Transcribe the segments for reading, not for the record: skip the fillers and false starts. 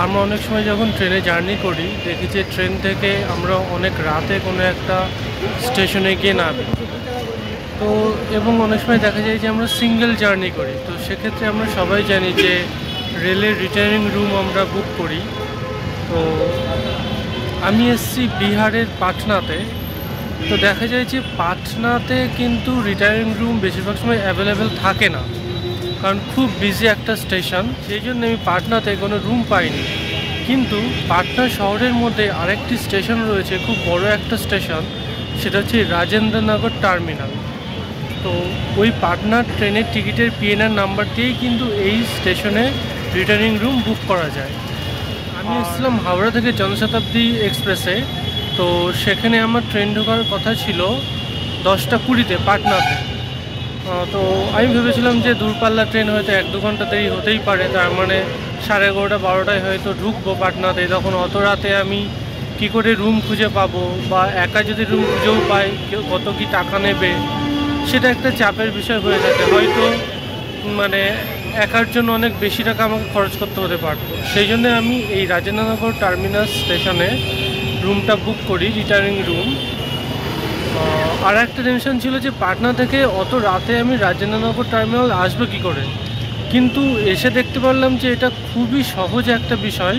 আমরা অনেক সময় যখন ট্রেনে জার্নি করি দেখি যে ট্রেন থেকে আমরা অনেক রাতে কোনো একটা স্টেশনে গিয়ে নামি। তো এবং অনেক সময় দেখা যায় যে আমরা সিঙ্গেল জার্নি করি, তো সেক্ষেত্রে আমরা সবাই জানি যে রেলের রিটার্নিং রুম আমরা বুক করি। তো আমি এসছি বিহারের পাটনাতে। তো দেখা যায় যে পাটনাতে কিন্তু রিটার্নিং রুম বেশিরভাগ সময় অ্যাভেলেবেল থাকে না, কারণ খুব বিজি একটা স্টেশন, সেই জন্য আমি পাটনাতে কোনো রুম পাইনি। কিন্তু পাটনা শহরের মধ্যে আরেকটি স্টেশন রয়েছে, খুব বড় একটা স্টেশন, সেটা হচ্ছে রাজেন্দ্রনগর টার্মিনাল। তো ওই পাটনার ট্রেনের টিকিটের পিএনআর নাম্বার দিয়েই কিন্তু এই স্টেশনে রিটার্নিং রুম বুক করা যায়। আমি এসেছিলাম হাওড়া থেকে জনশতাব্দী এক্সপ্রেসে। তো সেখানে আমার ট্রেন ঢোকার কথা ছিল 10টা 20-তে পাটনাতে। তো আমি ভেবেছিলাম যে দূরপাল্লা ট্রেন হয়তো 1-2 ঘন্টা দেরি হতেই পারে, তার মানে 11:30-12টায় হয়তো ঢুকবো পাটনাতে। তখন অত রাতে আমি কি করে রুম খুঁজে পাবো, বা একা যদি রুম খুঁজেও পাই কত কি টাকা নেবে, সেটা একটা চাপের বিষয় হয়ে থাকে। হয়তো মানে একার জন্য অনেক বেশি টাকা আমাকে খরচ করতে হতে পারতো। সেই জন্য আমি এই রাজেন্দ্রনগর টার্মিনাস স্টেশনে রুমটা বুক করি, রিটার্নিং রুম। আর একটা টেনশন ছিল যে পাটনা থেকে অত রাতে আমি রাজেন্দ্রনগর টার্মিনাল আসবো কী করে, কিন্তু এসে দেখতে পারলাম যে এটা খুবই সহজ একটা বিষয়,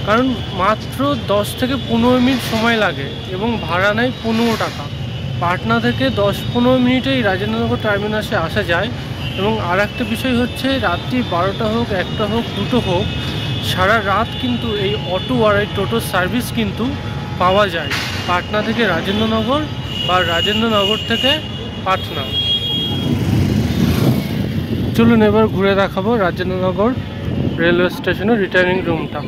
কারণ মাত্র 10 থেকে 15 মিনিট সময় লাগে এবং ভাড়া নেয় 15 টাকা। পাটনা থেকে 10-15 মিনিটেই রাজেন্দ্রনগর টার্মিনাসে আসা যায়। এবং আর একটা বিষয় হচ্ছে, রাত্রি 12টা হোক, 1টা হোক, 2টো হোক, সারা রাত কিন্তু এই অটো আর এই টোটো সার্ভিস কিন্তু পাওয়া যায় পাটনা থেকে রাজেন্দ্রনগর বা রাজেন্দ্রনগর থেকে পাটনা। চলুন এবার ঘুরে দেখাবো রাজেন্দ্রনগর রেলওয়ে স্টেশনের রিটার্নিং রুমটা।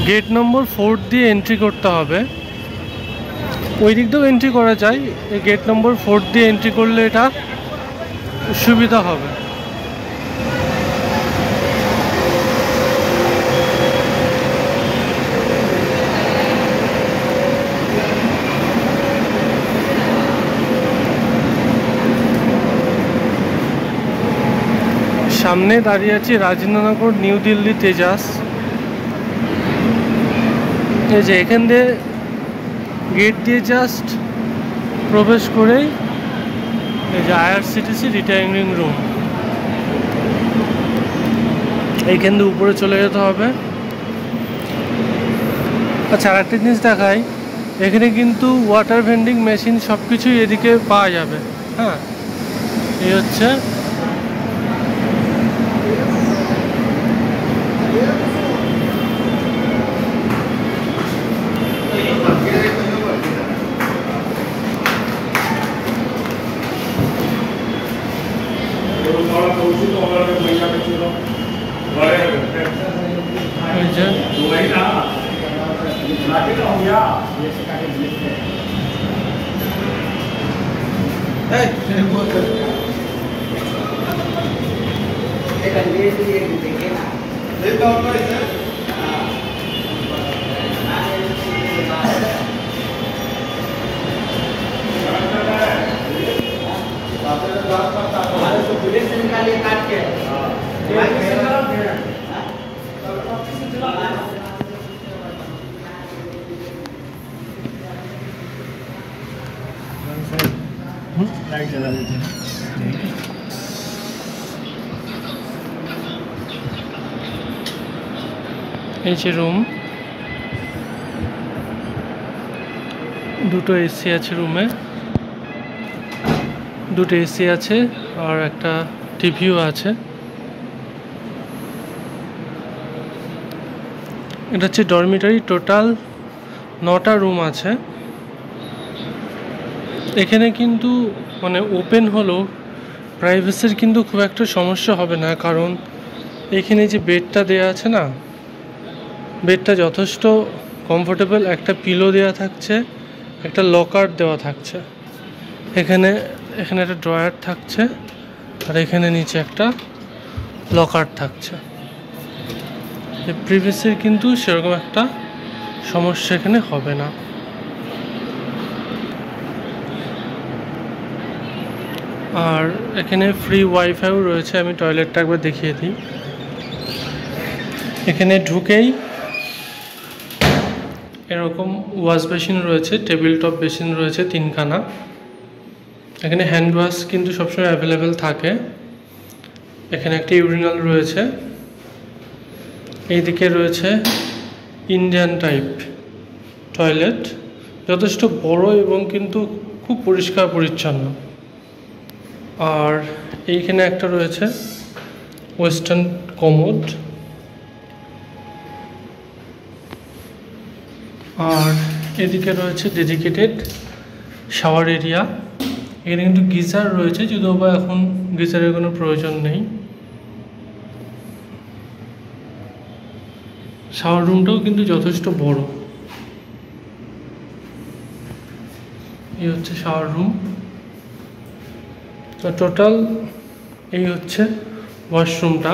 গেট নম্বর 4 দিয়ে এন্ট্রি করতে হবে। ওই দিক দিয়েও এন্ট্রি করা যায়, গেট নম্বর 4 দিয়ে এন্ট্রি করলে এটা সুবিধা হবে। সামনে দাঁড়িয়ে আছি রাজেন্দ্রনগর নিউ দিল্লি তেজাস। এই যে এখান দিয়ে গেট দিয়ে জাস্ট প্রবেশ করেই এই যে আইআরসিটিসি রিটার্নিং রুম, এইখান দিয়ে উপরে চলে যেতে হবে। আচ্ছা, আর একটা জিনিস দেখাই, এখানে কিন্তু ওয়াটার ভেন্ডিং মেশিন সব কিছুই এদিকে পাওয়া যাবে। হ্যাঁ, এই হচ্ছে এই যে রুম, দুটো এসি আছে রুমে, দুটো এসি আছে আর একটা টিভিও আছে। এটা হচ্ছে ডরমিটারি, টোটাল 9টা রুম আছে। এখানে কিন্তু মানে ওপেন হলো প্রাইভেসির কিন্তু খুব একটা সমস্যা হবে না, কারণ এখানে যে বেডটা দেওয়া আছে না, বেডটা যথেষ্ট কমফোর্টেবল একটা পিলো দেওয়া থাকছে, একটা লকার দেওয়া থাকছে, এখানে একটা ড্রয়ার থাকছে, আর এখানে নিচে একটা লকার থাকছে। প্রিভিয়াসের কিন্তু সেরকম একটা সমস্যা এখানে হবে না। আর এখানে ফ্রি ওয়াইফাইও রয়েছে। আমি টয়লেটটা একবার দেখিয়ে দিই। এখানে ঢুকেই এরকম ওয়াশ বেসিন রয়েছে, টেবিল টপ বেসিন রয়েছে 3খানা। এখানে হ্যান্ড ওয়াশ কিন্তু সবসময় অ্যাভেলেবেল থাকে। এখানে একটা ইউরিনাল রয়েছে, এইদিকে রয়েছে ইন্ডিয়ান টাইপ টয়লেট, যথেষ্ট বড় এবং কিন্তু খুব পরিষ্কার পরিচ্ছন্ন। আর এইখানে একটা রয়েছে ওয়েস্টার্ন কমোড। আর এদিকে রয়েছে ডেডিকেটেড শাওয়ার এরিয়া। এখানে কিন্তু গিজার রয়েছে, যদিও বা এখন গিজারের কোনো প্রয়োজন নেই। শাওয়ার রুমটাও কিন্তু যথেষ্ট বড়। এই হচ্ছে শাওয়ার রুম। তো টোটাল এই হচ্ছে ওয়াশরুমটা।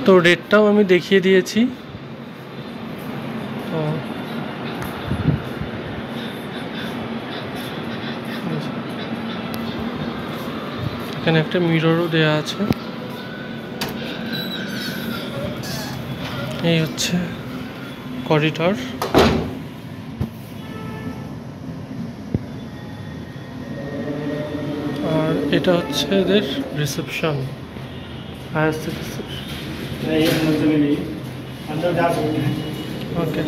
তো রেটটাও আমি দেখিয়ে দিয়েছি। তো এখানে একটা মিররও দেওয়া আছে। এই হচ্ছে করিডর। আর এটা হচ্ছে এদের রিসেপশন। ওকে,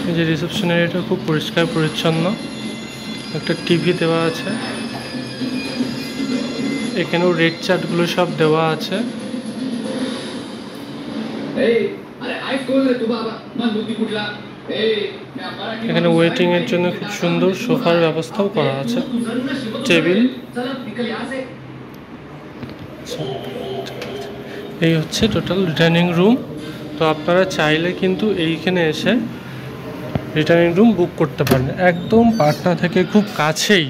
এই যে রিসেপশন এরিয়াটা খুব পরিষ্কার পরিচ্ছন্ন। একটা টিভি দেওয়া আছে, এখানেও রেড চার্টগুলো সব দেওয়া আছে। এখানে ওয়েটিং এর জন্য খুব সুন্দর সোফার ব্যবস্থাও করা আছে, টেবিল। এই হচ্ছে টোটাল রিটার্নিং রুম। তো আপনারা চাইলে কিন্তু এইখানে এসে রিটার্নিং রুম বুক করতে পারেন। একদম পাটনা থেকে খুব কাছেই